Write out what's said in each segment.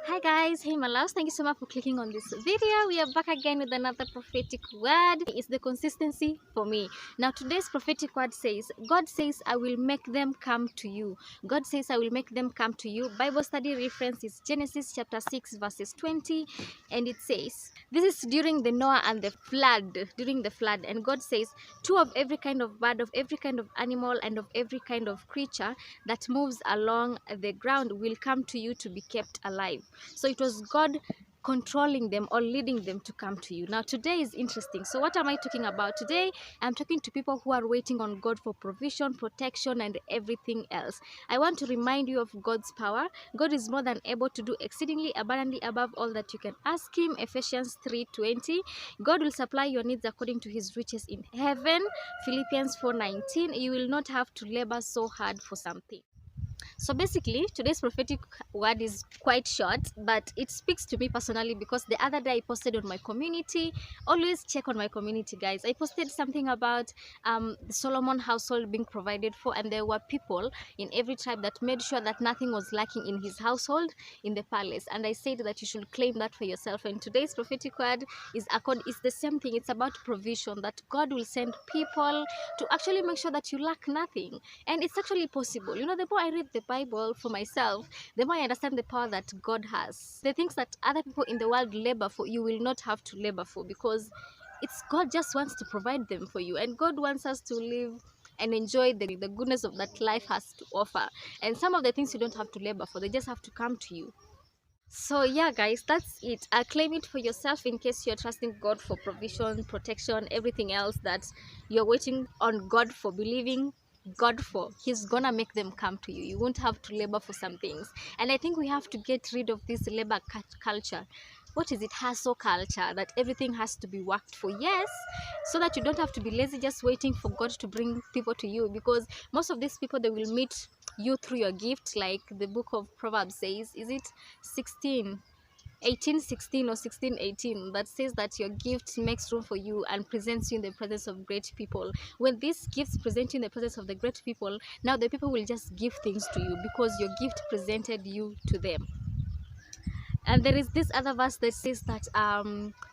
Hi guys, hey my loves, thank you so much for clicking on this video. We are back again with another prophetic word. It's the consistency for me. Now today's prophetic word says, God says I will make them come to you. God says I will make them come to you. Bible study reference is Genesis chapter 6 verses 20, and it says, this is during the Noah and the flood, and God says, two of every kind of bird, of every kind of animal, and of every kind of creature that moves along the ground will come to you to be kept alive. So it was God controlling them or leading them to come to you. Now today is interesting. So what am I talking about today? I'm talking to people who are waiting on God for provision, protection, and everything else. I want to remind you of God's power. God is more than able to do exceedingly abundantly above all that you can ask him. Ephesians 3:20. God will supply your needs according to his riches in heaven. Philippians 4:19. You will not have to labor so hard for something. So basically, today's prophetic word is quite short, but it speaks to me personally because the other day I posted on my community. Always check on my community, guys. I posted something about the Solomon household being provided for, and there were people in every tribe that made sure that nothing was lacking in his household in the palace. And I said that you should claim that for yourself. And today's prophetic word is the same thing. It's about provision, that God will send people to actually make sure that you lack nothing. And it's actually possible. You know, the more I read the Bible for myself, the more I understand the power that God has. The things that other people in the world labor for, you will not have to labor for, because it's God just wants to provide them for you. And God wants us to live and enjoy the goodness of that life has to offer. And some of the things you don't have to labor for, they just have to come to you. So yeah guys, that's it. Claim it for yourself in case you're trusting God for provision, protection, everything else that you're waiting on God for, believing God for. He's gonna make them come to you. You won't have to labor for some things. And I think we have to get rid of this labor culture. What is it? Hustle culture, that everything has to be worked for. Yes, so that you don't have to be lazy just waiting for God to bring people to you, because most of these people, they will meet you through your gift, like the book of Proverbs says. Is it 18:16 or 16:18 that says that your gift makes room for you and presents you in the presence of great people? When these gifts present you in the presence of the great people, now the people will just give things to you because your gift presented you to them. And there is this other verse that says that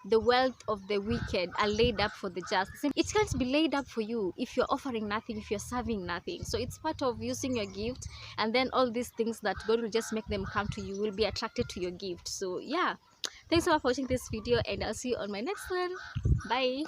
the wealth of the wicked are laid up for the just. It can't be laid up for you if you're offering nothing, if you're serving nothing. So it's part of using your gift, and then all these things that God will just make them come to you will be attracted to your gift. So yeah, thanks so much for watching this video, and I'll see you on my next one. Bye.